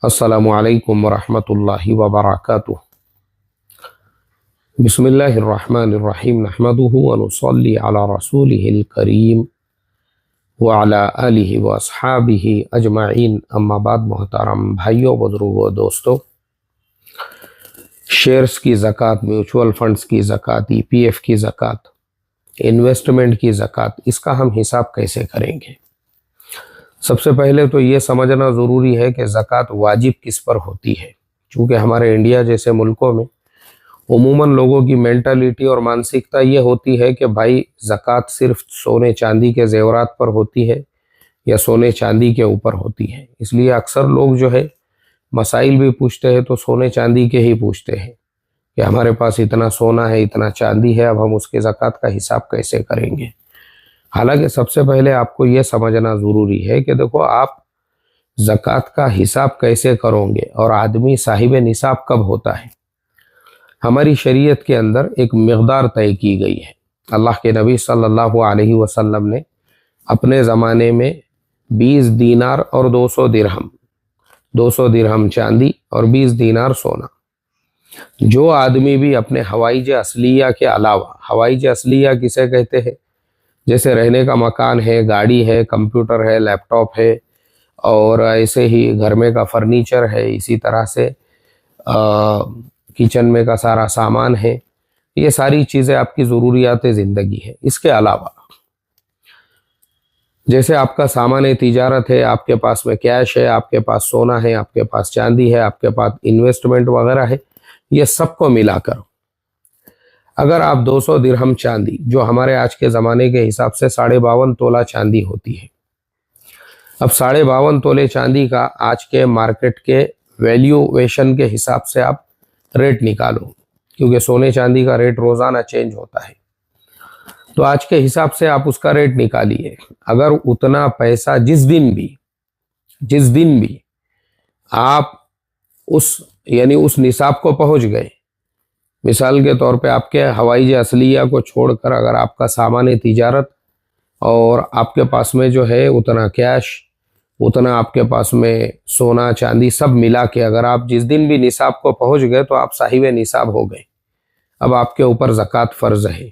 अस्सलामु अलैकुम वरहमतुल्लाहि वबरकातुह। बिस्मिल्लाहिर्रहमानिर्रहीम नहमदुहु व नुसल्ली अला रसूलिहिल करीम व अला आलिहि व अस्हाबिहि अजमाइन। अम्मा बाद, मोहतरम भाइयों, बुजुर्गों, दोस्तों, शेयर्स की ज़कात, म्यूचुअल फंड्स की ज़कात, ईपीएफ की ज़कात, इन्वेस्टमेंट की ज़कात, इसका हम हिसाब कैसे करेंगे? सबसे पहले तो ये समझना ज़रूरी है कि ज़कात वाजिब किस पर होती है। चूँकि हमारे इंडिया जैसे मुल्कों में उमूमन लोगों की मेंटालिटी और मानसिकता ये होती है कि भाई ज़कात सिर्फ सोने चांदी के ज़ेवरात पर होती है या सोने चांदी के ऊपर होती है। इसलिए अक्सर लोग जो है मसाइल भी पूछते हैं तो सोने चांदी के ही पूछते हैं कि हमारे पास इतना सोना है, इतना चांदी है, अब हम उसके ज़कात का हिसाब कैसे करेंगे। हालांकि सबसे पहले आपको ये समझना ज़रूरी है कि देखो, आप ज़कात का हिसाब कैसे करोगे और आदमी साहिब निसाब कब होता है। हमारी शरीयत के अंदर एक मिक़दार तय की गई है। अल्लाह के नबी सल्लल्लाहु अलैहि वसल्लम ने अपने ज़माने में 20 दीनार और 200 दिरहम चांदी और 20 दीनार सोना, जो आदमी भी अपने हवाइज असलिया के अलावा, हवाइज असलिया किसे कहते हैं, जैसे रहने का मकान है, गाड़ी है, कंप्यूटर है, लैपटॉप है, और ऐसे ही घर में का फर्नीचर है, इसी तरह से किचन में का सारा सामान है, ये सारी चीज़ें आपकी ज़रूरियात ज़िंदगी है। इसके अलावा जैसे आपका सामान तिजारत है, आपके पास में कैश है, आपके पास सोना है, आपके पास चांदी है, आपके पास इन्वेस्टमेंट वगैरह है, ये सबको मिलाकर अगर आप 200 दिरहम चांदी, जो हमारे आज के ज़माने के हिसाब से 52.5 तोला चांदी होती है, अब 52.5 तोले चांदी का आज के मार्केट के वैल्यूएशन के हिसाब से आप रेट निकालो, क्योंकि सोने चांदी का रेट रोज़ाना चेंज होता है। तो आज के हिसाब से आप उसका रेट निकालिए। अगर उतना पैसा जिस दिन भी आप उस निसाब को पहुंच गए, मिसाल के तौर पे आपके हवाइज असलिया को छोड़कर अगर आपका सामान तिजारत और आपके पास में जो है उतना कैश, उतना आपके पास में सोना चांदी सब मिला के अगर आप जिस दिन भी निसाब को पहुंच गए तो आप साहिब निसाब हो गए। अब आपके ऊपर ज़कात फ़र्ज़ है।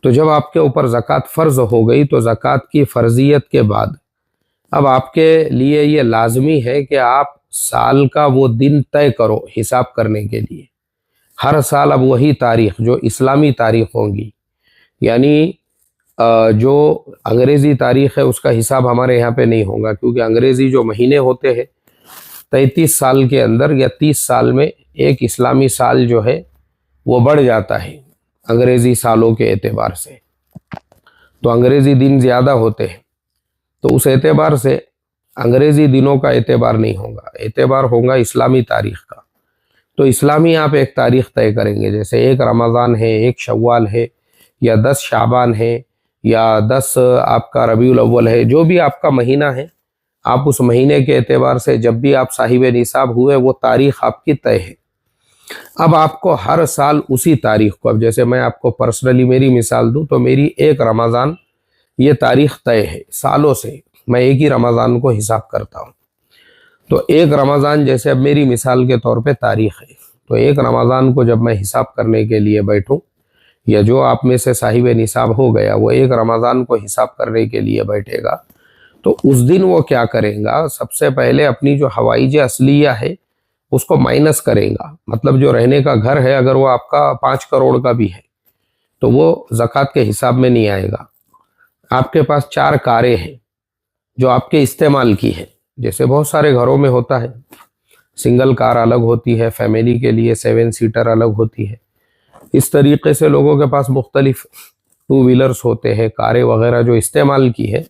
तो जब आपके ऊपर ज़कात फ़र्ज़ हो गई तो ज़कात की फ़र्ज़ियत के बाद अब आपके लिए ये लाजमी है कि आप साल का वो दिन तय करो हिसाब करने के लिए। हर साल अब वही तारीख़ जो इस्लामी तारीख़ होंगी, यानी जो अंग्रेज़ी तारीख़ है उसका हिसाब हमारे यहाँ पे नहीं होगा, क्योंकि अंग्रेज़ी जो महीने होते हैं 33 साल के अंदर या 30 साल में एक इस्लामी साल जो है वो बढ़ जाता है अंग्रेज़ी सालों के एतबार से। तो अंग्रेज़ी दिन ज़्यादा होते हैं, तो उस एतबार से अंग्रेज़ी दिनों का एतबार नहीं होगा, एतबार होगा इस्लामी तारीख़ का। तो इस्लामी आप एक तारीख़ तय करेंगे, जैसे 1 रमज़ान है, 1 शव्वाल है, या 10 शाबान है, या 10 आपका रबीउल अव्वल है, जो भी आपका महीना है, आप उस महीने के एतबार से जब भी आप साहिब निसाब हुए वो तारीख़ आपकी तय है। अब आपको हर साल उसी तारीख़ को, अब जैसे मैं आपको पर्सनली मेरी मिसाल दूं तो मेरी 1 रमज़ान ये तारीख़ तय है, सालों से मैं एक ही रमज़ान को हिसाब करता हूँ। तो 1 रमज़ान जैसे अब मेरी मिसाल के तौर पे तारीख़ है, तो 1 रमज़ान को जब मैं हिसाब करने के लिए बैठूं, या जो आप में से साहिब निसाब हो गया वो 1 रमज़ान को हिसाब करने के लिए बैठेगा, तो उस दिन वो क्या करेगा, सबसे पहले अपनी जो हवाइज असलिया है उसको माइनस करेगा। मतलब जो रहने का घर है, अगर वो आपका 5 करोड़ का भी है तो वो ज़कात के हिसाब में नहीं आएगा। आपके पास 4 कारें हैं जो आपके इस्तेमाल की है, जैसे बहुत सारे घरों में होता है, सिंगल कार अलग होती है, फैमिली के लिए 7 सीटर अलग होती है। इस तरीके से लोगों के पास मुख्तलिफ 2 व्हीलर्स होते हैं, कारें वगैरह जो इस्तेमाल की है,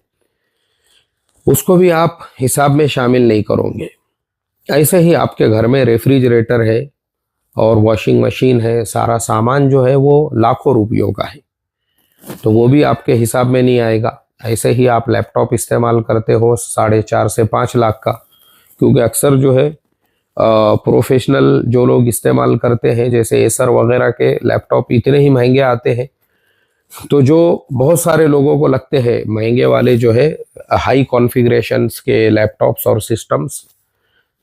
उसको भी आप हिसाब में शामिल नहीं करोगे। ऐसे ही आपके घर में रेफ्रिजरेटर है और वॉशिंग मशीन है, सारा सामान जो है वो लाखों रुपयों का है, तो वो भी आपके हिसाब में नहीं आएगा। ऐसे ही आप लैपटॉप इस्तेमाल करते हो 4.5 से 5 लाख का, क्योंकि अक्सर जो है प्रोफेशनल जो लोग इस्तेमाल करते हैं, जैसे एसर वगैरह के लैपटॉप इतने ही महंगे आते हैं, तो जो बहुत सारे लोगों को लगते हैं महंगे वाले जो है हाई कॉन्फ़िगरेशंस के लैपटॉप्स और सिस्टम्स,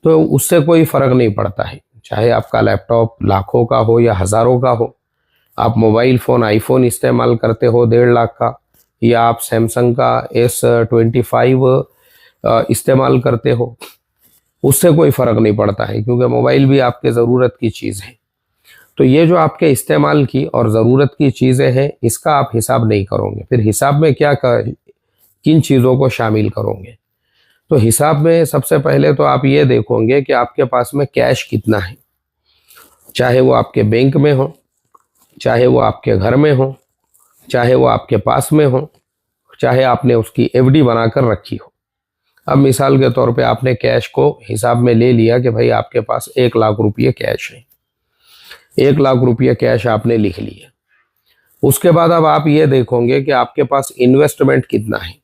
तो उससे कोई फर्क नहीं पड़ता है, चाहे आपका लैपटॉप लाखों का हो या हज़ारों का हो, आप मोबाइल फ़ोन आईफोन इस्तेमाल करते हो 1.5 लाख का, या आप सैमसंग का S25 इस्तेमाल करते हो, उससे कोई फ़र्क नहीं पड़ता है, क्योंकि मोबाइल भी आपके ज़रूरत की चीज़ है। तो ये जो आपके इस्तेमाल की और ज़रूरत की चीज़ें हैं, इसका आप हिसाब नहीं करोगे। फिर हिसाब में क्या किन चीज़ों को शामिल करोगे? तो हिसाब में सबसे पहले तो आप ये देखोगे कि आपके पास में कैश कितना है, चाहे वो आपके बैंक में हो, चाहे वो आपके घर में हो, चाहे वो आपके पास में हो, चाहे आपने उसकी एफडी बनाकर रखी हो। अब मिसाल के तौर पे आपने कैश को हिसाब में ले लिया कि भाई आपके पास 1 लाख रुपये कैश है, 1 लाख रुपये कैश आपने लिख लिया। उसके बाद अब आप ये देखोगे कि आपके पास इन्वेस्टमेंट कितना है।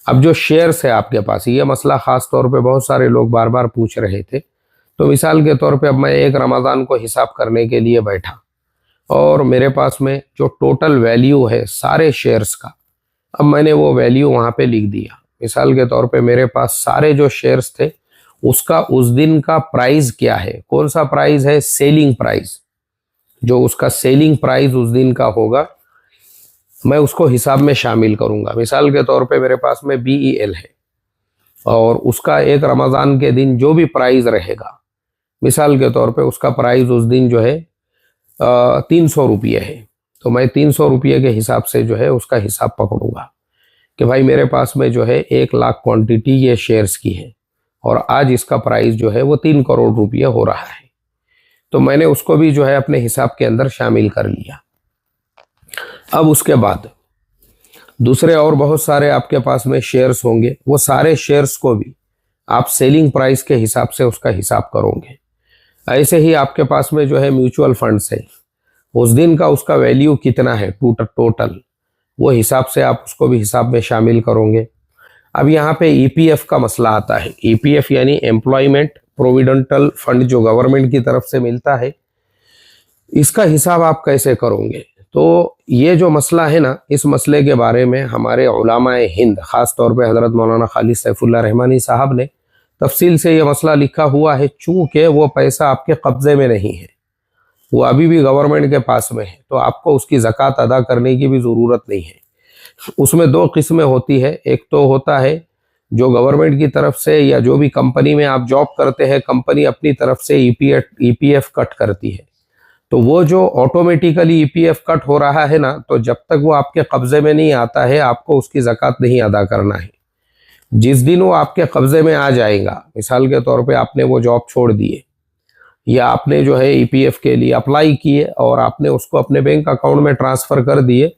अब जो शेयर्स है आपके पास, ये मसला खास तौर पे बहुत सारे लोग बार बार पूछ रहे थे। तो मिसाल के तौर पे अब मैं एक रमज़ान को हिसाब करने के लिए बैठा और मेरे पास में जो टोटल वैल्यू है सारे शेयर्स का, अब मैंने वो वैल्यू वहाँ पे लिख दिया। मिसाल के तौर पे मेरे पास सारे जो शेयर्स थे उसका उस दिन का प्राइस क्या है, कौन सा प्राइस है, सेलिंग प्राइस, जो उसका सेलिंग प्राइस उस दिन का होगा मैं उसको हिसाब में शामिल करूंगा। मिसाल के तौर पे मेरे पास में BEL है और उसका एक रमज़ान के दिन जो भी प्राइस रहेगा, मिसाल के तौर पे उसका प्राइस उस दिन जो है 300 रुपये है, तो मैं 300 रुपये के हिसाब से जो है उसका हिसाब पकड़ूंगा कि भाई मेरे पास में जो है 1 लाख क्वांटिटी ये शेयर्स की है और आज इसका प्राइस जो है वो 3 करोड़ रुपये हो रहा है। तो मैंने उसको भी जो है अपने हिसाब के अंदर शामिल कर लिया। अब उसके बाद दूसरे और बहुत सारे आपके पास में शेयर्स होंगे, वो सारे शेयर्स को भी आप सेलिंग प्राइस के हिसाब से उसका हिसाब करोगे। ऐसे ही आपके पास में जो है म्यूचुअल फंड्स है, उस दिन का उसका वैल्यू कितना है टोटल, वो हिसाब से आप उसको भी हिसाब में शामिल करोगे। अब यहाँ पे EPF का मसला आता है। EPF यानी एम्प्लॉयमेंट प्रोविडेंटल फंड, जो गवर्नमेंट की तरफ से मिलता है, इसका हिसाब आप कैसे करोगे? तो ये जो मसला है ना, इस मसले के बारे में हमारे उलमाए हिंद, ख़ास तौर पे हज़रत मौलाना खालिद सैफुल्लाह रहमानी साहब ने तफसील से ये मसला लिखा हुआ है। चूँकि वो पैसा आपके कब्ज़े में नहीं है, वो अभी भी गवर्नमेंट के पास में है, तो आपको उसकी ज़कात अदा करने की भी ज़रूरत नहीं है। उसमें 2 किस्में होती है। एक तो होता है जो गवर्नमेंट की तरफ से या जो भी कंपनी में आप जॉब करते हैं, कंपनी अपनी तरफ से EPF कट करती है। तो वो जो ऑटोमेटिकली EPF कट हो रहा है ना, तो जब तक वो आपके कब्ज़े में नहीं आता है आपको उसकी ज़कात नहीं अदा करना है। जिस दिन वो आपके कब्ज़े में आ जाएगा, मिसाल के तौर पे आपने वो जॉब छोड़ दिए या आपने जो है EPF के लिए अप्लाई किए और आपने उसको अपने बैंक अकाउंट में ट्रांसफ़र कर दिए,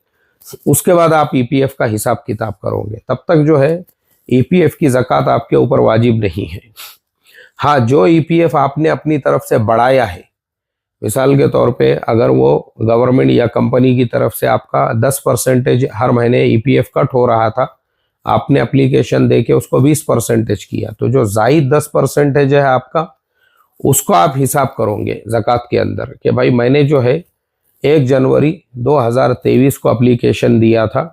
उसके बाद आप EPF का हिसाब किताब करोगे। तब तक जो है EPF की ज़कात आपके ऊपर वाजिब नहीं है। हाँ, जो EPF आपने अपनी तरफ से बढ़ाया है, मिसाल के तौर पे अगर वो गवर्नमेंट या कंपनी की तरफ से आपका 10% हर महीने EPF कट हो रहा था, आपने एप्लीकेशन दे के उसको 20% किया, तो जो जायद 10% है आपका, उसको आप हिसाब करोगे ज़कात के अंदर कि भाई मैंने जो है 1 जनवरी 2023 को एप्लीकेशन दिया था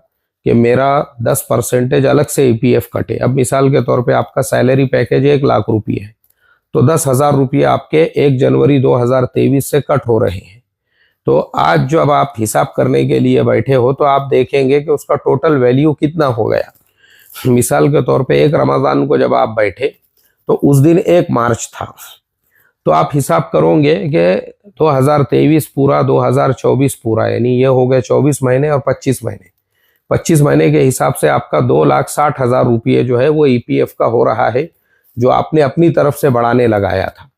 कि मेरा 10% अलग से EPF कटे। अब मिसाल के तौर पे आपका सैलरी पैकेज 1 लाख रुपये है, तो 10,000 रुपये आपके 1 जनवरी 2023 से कट हो रहे हैं। तो आज जब आप हिसाब करने के लिए बैठे हो तो आप देखेंगे कि उसका टोटल वैल्यू कितना हो गया। मिसाल के तौर पे एक रमज़ान को जब आप बैठे तो उस दिन 1 मार्च था, तो आप हिसाब करोगे कि 2023 पूरा 2024 पूरा, यानी ये हो गए 24 महीने और 25 महीने। 25 महीने के हिसाब से आपका 2,60,000 रुपये जो है वो EPF का हो रहा है, जो आपने अपनी तरफ से बढ़ाने लगाया था।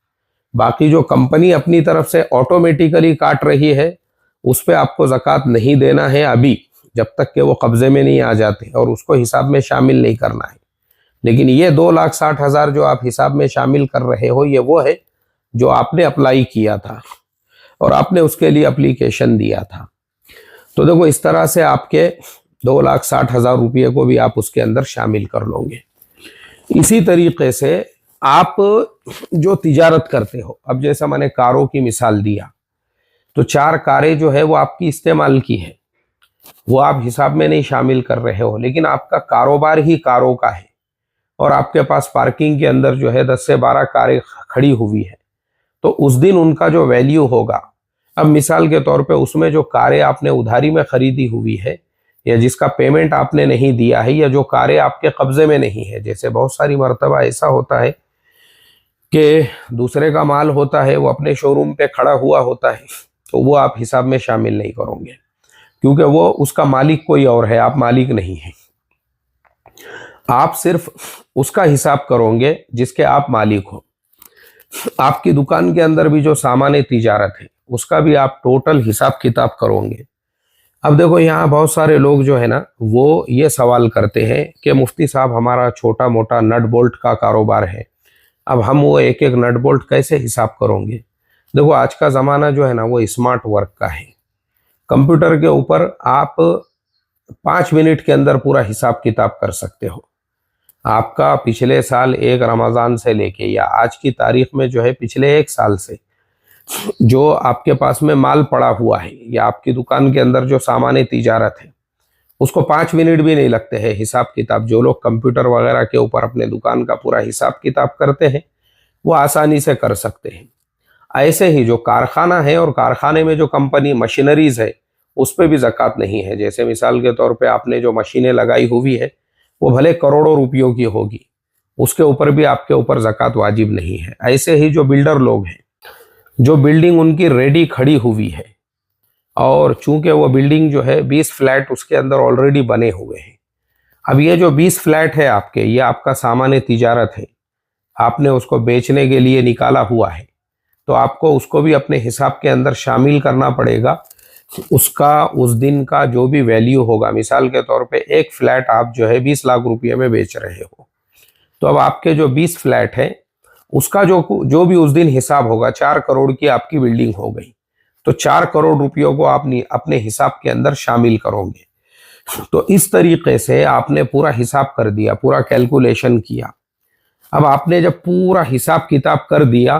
बाकी जो कंपनी अपनी तरफ से ऑटोमेटिकली काट रही है, उस पर आपको ज़कात नहीं देना है अभी, जब तक कि वो कब्ज़े में नहीं आ जाते, और उसको हिसाब में शामिल नहीं करना है। लेकिन ये 2,60,000 जो आप हिसाब में शामिल कर रहे हो, ये वो है जो आपने अप्लाई किया था और आपने उसके लिए एप्लीकेशन दिया था। तो देखो, इस तरह से आपके 2,60,000 रुपये को भी आप उसके अंदर शामिल कर लोगे। इसी तरीके से आप जो तिजारत करते हो, अब जैसा मैंने कारों की मिसाल दिया, तो 4 कारें जो है वो आपकी इस्तेमाल की है, वो आप हिसाब में नहीं शामिल कर रहे हो, लेकिन आपका कारोबार ही कारों का है और आपके पास पार्किंग के अंदर जो है 10 से 12 कारें खड़ी हुई है, तो उस दिन उनका जो वैल्यू होगा, अब मिसाल के तौर पे उसमें जो कारें आपने उधारी में खरीदी हुई है या जिसका पेमेंट आपने नहीं दिया है या जो कारें आपके कब्जे में नहीं है, जैसे बहुत सारी मर्तबा ऐसा होता है कि दूसरे का माल होता है, वो अपने शोरूम पे खड़ा हुआ होता है, तो वो आप हिसाब में शामिल नहीं करोगे क्योंकि वो उसका मालिक कोई और है, आप मालिक नहीं हैं। आप सिर्फ उसका हिसाब करोगे जिसके आप मालिक हो। आपकी दुकान के अंदर भी जो सामान तिजारत है उसका भी आप टोटल हिसाब किताब करोगे। अब देखो यहाँ बहुत सारे लोग जो है ना वो ये सवाल करते हैं कि मुफ्ती साहब हमारा छोटा मोटा नट बोल्ट का कारोबार है, अब हम वो एक एक नट बोल्ट कैसे हिसाब करोगे। देखो आज का ज़माना जो है ना वो स्मार्ट वर्क का है। कंप्यूटर के ऊपर आप 5 मिनट के अंदर पूरा हिसाब किताब कर सकते हो। आपका पिछले साल एक रमज़ान से लेके या आज की तारीख में जो है पिछले 1 साल से जो आपके पास में माल पड़ा हुआ है या आपकी दुकान के अंदर जो सामान तिजारत है उसको 5 मिनट भी नहीं लगते हैं हिसाब किताब। जो लोग कंप्यूटर वगैरह के ऊपर अपने दुकान का पूरा हिसाब किताब करते हैं वो आसानी से कर सकते हैं। ऐसे ही जो कारखाना है और कारखाने में जो कंपनी मशीनरीज है उस पर भी ज़कात नहीं है। जैसे मिसाल के तौर पे आपने जो मशीनें लगाई हुई है वो भले करोड़ों रुपयों की होगी, उसके ऊपर भी आपके ऊपर ज़कात वाजिब नहीं है। ऐसे ही जो बिल्डर लोग हैं, जो बिल्डिंग उनकी रेडी खड़ी हुई है और चूंकि वो बिल्डिंग जो है 20 फ्लैट उसके अंदर ऑलरेडी बने हुए हैं, अब ये जो 20 फ्लैट है आपके, ये आपका सामान तिजारत है, आपने उसको बेचने के लिए निकाला हुआ है, तो आपको उसको भी अपने हिसाब के अंदर शामिल करना पड़ेगा। उसका उस दिन का जो भी वैल्यू होगा, मिसाल के तौर पे एक फ्लैट आप जो है 20 लाख रुपये में बेच रहे हो, तो अब आपके जो 20 फ्लैट है उसका जो भी उस दिन हिसाब होगा, 4 करोड़ की आपकी बिल्डिंग हो गई, तो 4 करोड़ रुपयों को आप अपने हिसाब के अंदर शामिल करोगे। तो इस तरीके से आपने पूरा हिसाब कर दिया, पूरा कैलकुलेशन किया। अब आपने जब पूरा हिसाब किताब कर दिया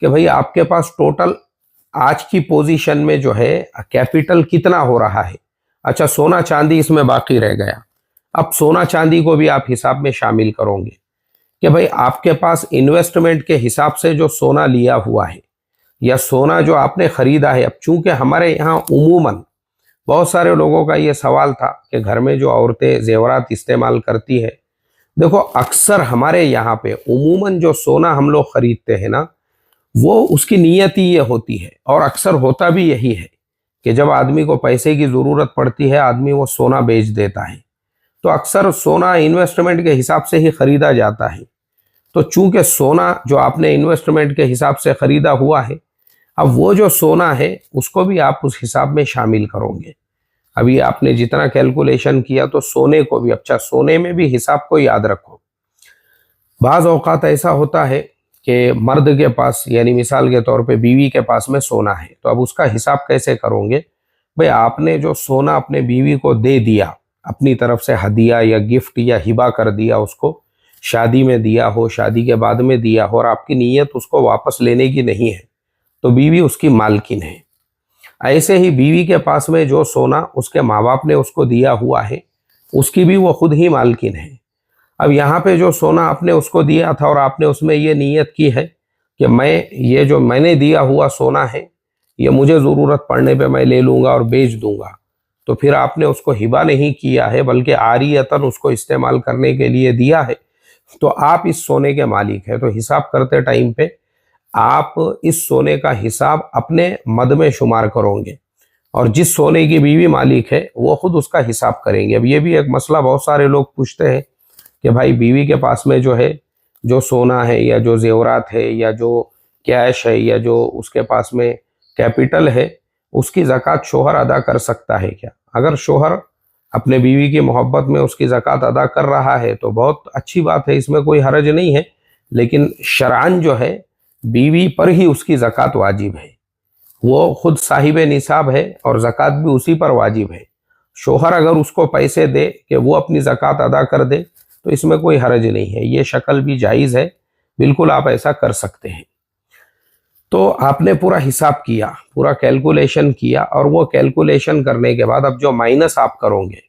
कि भाई आपके पास टोटल आज की पोजीशन में जो है कैपिटल कितना हो रहा है, अच्छा सोना चांदी इसमें बाकी रह गया, अब सोना चांदी को भी आप हिसाब में शामिल करोगे कि भाई आपके पास इन्वेस्टमेंट के हिसाब से जो सोना लिया हुआ है या सोना जो आपने खरीदा है। अब चूंकि हमारे यहाँ उमूमन बहुत सारे लोगों का ये सवाल था कि घर में जो औरतें जेवरात इस्तेमाल करती है, देखो अक्सर हमारे यहाँ पे उमूमन जो सोना हम लोग खरीदते हैं ना वो उसकी नीयत ही ये होती है और अक्सर होता भी यही है कि जब आदमी को पैसे की ज़रूरत पड़ती है आदमी वो सोना बेच देता है। तो अक्सर सोना इन्वेस्टमेंट के हिसाब से ही ख़रीदा जाता है। तो चूंकि सोना जो आपने इन्वेस्टमेंट के हिसाब से ख़रीदा हुआ है, अब वो जो सोना है उसको भी आप उस हिसाब में शामिल करोगे। अभी आपने जितना कैलकुलेशन किया तो सोने को भी, अच्छा सोने में भी हिसाब को याद रखो। बाज़ औक़ात ऐसा होता है कि मर्द के पास यानी मिसाल के तौर पे बीवी के पास में सोना है, तो अब उसका हिसाब कैसे करोगे। भाई आपने जो सोना अपने बीवी को दे दिया, अपनी तरफ से हदिया या गिफ्ट या हिबा कर दिया, उसको शादी में दिया हो, शादी के बाद में दिया हो और आपकी नीयत उसको वापस लेने की नहीं है, तो बीवी उसकी मालकिन है। ऐसे ही बीवी के पास में जो सोना उसके माँ बाप ने उसको दिया हुआ है उसकी भी वो खुद ही मालकिन है। अब यहाँ पे जो सोना आपने उसको दिया था और आपने उसमें ये नीयत की है कि मैं ये जो मैंने दिया हुआ सोना है ये मुझे ज़रूरत पड़ने पे मैं ले लूँगा और बेच दूँगा, तो फिर आपने उसको हिबा नहीं किया है बल्कि आरियतन उसको इस्तेमाल करने के लिए दिया है, तो आप इस सोने के मालिक हैं। तो हिसाब करते टाइम पे आप इस सोने का हिसाब अपने मद में शुमार करोगे और जिस सोने की बीवी मालिक है वो खुद उसका हिसाब करेंगे। अब ये भी एक मसला बहुत सारे लोग पूछते हैं कि भाई बीवी के पास में जो है जो सोना है या जो जेवरात है या जो कैश है या जो उसके पास में कैपिटल है उसकी ज़कात शोहर अदा कर सकता है क्या। अगर शोहर अपने बीवी की मोहब्बत में उसकी ज़कात अदा कर रहा है तो बहुत अच्छी बात है, इसमें कोई हरज नहीं है, लेकिन शरअन जो है बीवी पर ही उसकी ज़कात वाजिब है। वो खुद साहिब निसाब है और ज़कात भी उसी पर वाजिब है। शोहर अगर उसको पैसे दे कि वो अपनी ज़कात अदा कर दे तो इसमें कोई हरज नहीं है, ये शक्ल भी जायज़ है, बिल्कुल आप ऐसा कर सकते हैं। तो आपने पूरा हिसाब किया, पूरा कैलकुलेशन किया और वो कैलकुलेशन करने के बाद अब जो माइनस आप करोगे,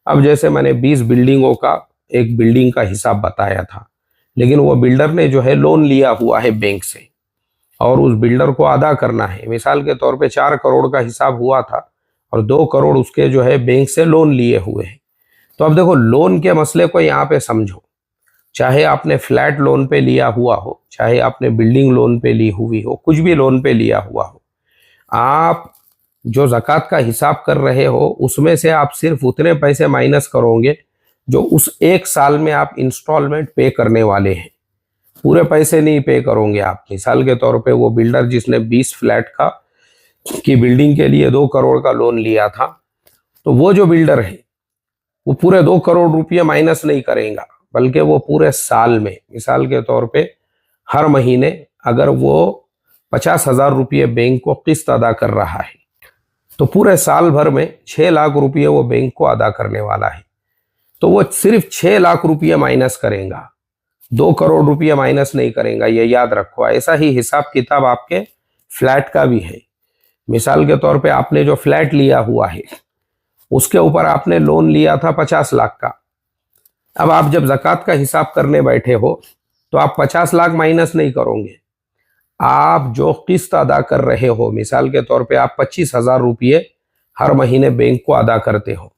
अब जैसे मैंने 20 बिल्डिंगों का एक बिल्डिंग का हिसाब बताया था, लेकिन वो बिल्डर ने जो है लोन लिया हुआ है बैंक से और उस बिल्डर को अदा करना है। मिसाल के तौर पे 4 करोड़ का हिसाब हुआ था और 2 करोड़ उसके जो है बैंक से लोन लिए हुए हैं। तो अब देखो, लोन के मसले को यहाँ पे समझो। चाहे आपने फ्लैट लोन पे लिया हुआ हो, चाहे आपने बिल्डिंग लोन पे ली हुई हो, कुछ भी लोन पे लिया हुआ हो, आप जो ज़कात का हिसाब कर रहे हो उसमें से आप सिर्फ उतने पैसे माइनस करोगे जो उस एक साल में आप इंस्टॉलमेंट पे करने वाले हैं। पूरे पैसे नहीं पे करोगे आप। मिसाल के तौर पे वो बिल्डर जिसने 20 फ्लैट की बिल्डिंग के लिए 2 करोड़ का लोन लिया था, तो वो जो बिल्डर है वो पूरे 2 करोड़ रुपये माइनस नहीं करेगा, बल्कि वो पूरे साल में, मिसाल के तौर पे हर महीने अगर वो 50,000 रुपये बैंक को किस्त अदा कर रहा है, तो पूरे साल भर में 6 लाख रुपये वो बैंक को अदा करने वाला है। तो वो सिर्फ 6 लाख रुपये माइनस करेगा, 2 करोड़ रुपये माइनस नहीं करेगा, ये याद रखो। ऐसा ही हिसाब किताब आपके फ्लैट का भी है। मिसाल के तौर पे आपने जो फ्लैट लिया हुआ है उसके ऊपर आपने लोन लिया था 50 लाख का। अब आप जब ज़कात का हिसाब करने बैठे हो तो आप 50 लाख माइनस नहीं करोगे। आप जो किस्त अदा कर रहे हो, मिसाल के तौर पे आप 25,000 रुपये हर महीने बैंक को अदा करते हो,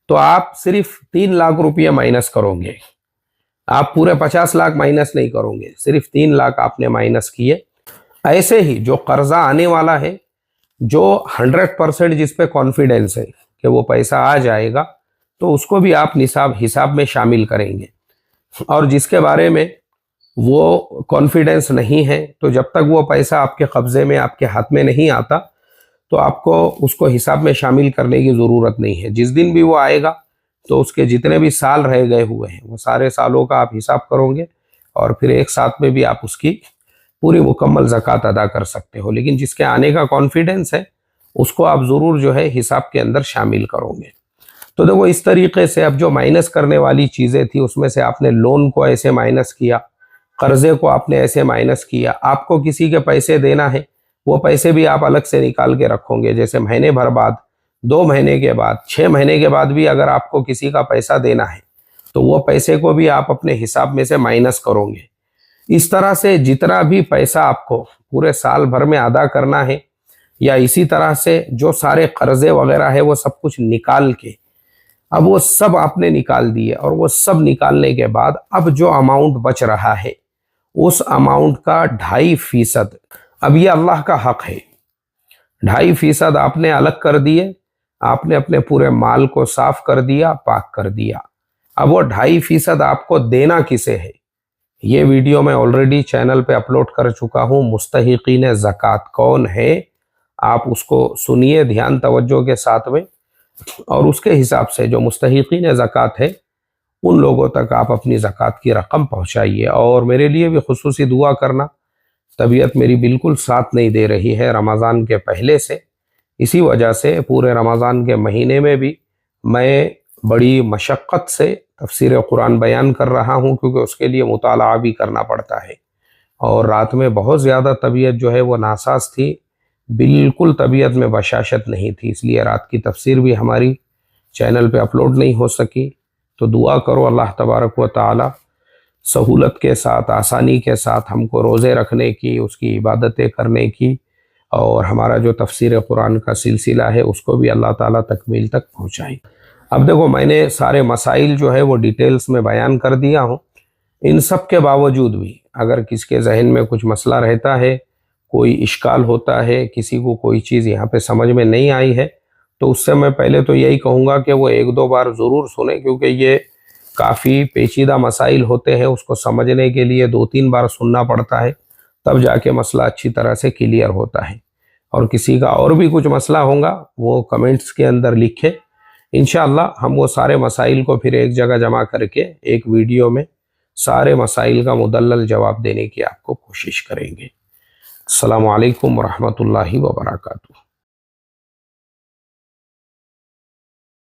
तो आप सिर्फ 3 लाख रुपये माइनस करोगे। आप पूरे 50 लाख माइनस नहीं करोगे, सिर्फ 3 लाख आपने माइनस किए। ऐसे ही जो कर्जा आने वाला है, जो 100% जिस पे कॉन्फिडेंस है कि वो पैसा आ जाएगा, तो उसको भी आप हिसाब में शामिल करेंगे। और जिसके बारे में वो कॉन्फिडेंस नहीं है, तो जब तक वो पैसा आपके कब्जे में, आपके हाथ में नहीं आता, तो आपको उसको हिसाब में शामिल करने की ज़रूरत नहीं है। जिस दिन भी वो आएगा तो उसके जितने भी साल रह गए हुए हैं वो सारे सालों का आप हिसाब करोगे और फिर एक साथ में भी आप उसकी पूरी मुकम्मल ज़कात अदा कर सकते हो। लेकिन जिसके आने का कॉन्फिडेंस है उसको आप ज़रूर जो है हिसाब के अंदर शामिल करोगे। तो देखो, इस तरीके से अब जो माइनस करने वाली चीज़ें थी उसमें से आपने लोन को ऐसे माइनस किया, कर्जे को आपने ऐसे माइनस किया। आपको किसी के पैसे देना है, वो पैसे भी आप अलग से निकाल के रखोगे। जैसे महीने भर बाद, 2 महीने के बाद, 6 महीने के बाद भी अगर आपको किसी का पैसा देना है तो वो पैसे को भी आप अपने हिसाब में से माइनस करोगे। इस तरह से जितना भी पैसा आपको पूरे साल भर में अदा करना है, या इसी तरह से जो सारे कर्जे वगैरह है वो सब कुछ निकाल के, अब वो सब आपने निकाल दिए और वो सब निकालने के बाद अब जो अमाउंट बच रहा है उस अमाउंट का 2.5%, अब ये अल्लाह का हक है, 2.5% आपने अलग कर दिए। आपने अपने पूरे माल को साफ कर दिया, पाक कर दिया। अब वो 2.5% आपको देना किसे है, ये वीडियो मैं ऑलरेडी चैनल पे अपलोड कर चुका हूँ। मुस्तहिकीन ज़कात कौन है, आप उसको सुनिए ध्यान तवज्जो के साथ में, और उसके हिसाब से जो मुस्तहिकीन ज़कात है उन लोगों तक आप अपनी ज़कात की रकम पहुँचाइए। और मेरे लिए भी खुसूसी दुआ करना। तबीयत मेरी बिल्कुल साथ नहीं दे रही है रमज़ान के पहले से, इसी वजह से पूरे रमज़ान के महीने में भी मैं बड़ी मशक्क़त से तफसीर कुरान बयान कर रहा हूँ, क्योंकि उसके लिए मुताला भी करना पड़ता है। और रात में बहुत ज़्यादा तबीयत जो है वो नासाज थी, बिल्कुल तबीयत में बशाशत नहीं थी, इसलिए रात की तफसीर भी हमारी चैनल पे अपलोड नहीं हो सकी। तो दुआ करो अल्लाह तबारक व तआला सहूलत के साथ, आसानी के साथ हमको रोज़े रखने की, उसकी इबादतें करने की, और हमारा जो तफसीर कुरान का सिलसिला है उसको भी अल्लाह ताला तकमील तक पहुँचाए। अब देखो, मैंने सारे मसाइल जो है वो डिटेल्स में बयान कर दिया हूँ। इन सब के बावजूद भी अगर किसी के जहन में कुछ मसला रहता है, कोई इश्काल होता है, किसी को कोई चीज़ यहाँ पे समझ में नहीं आई है, तो उससे मैं पहले तो यही कहूँगा कि वो 1-2 बार ज़रूर सुने, क्योंकि ये काफ़ी पेचीदा मसाइल होते हैं। उसको समझने के लिए 2-3 बार सुनना पड़ता है, तब जाके मसला अच्छी तरह से क्लियर होता है। और किसी का और भी कुछ मसला होगा वो कमेंट्स के अंदर लिखे। इंशाअल्लाह हम वो सारे मसाइल को फिर एक जगह जमा करके एक वीडियो में सारे मसाइल का मुदल्लल जवाब देने की आपको कोशिश करेंगे। अस्सलामु अलैकुम वरहमतुल्लाहि वबरकातुहू।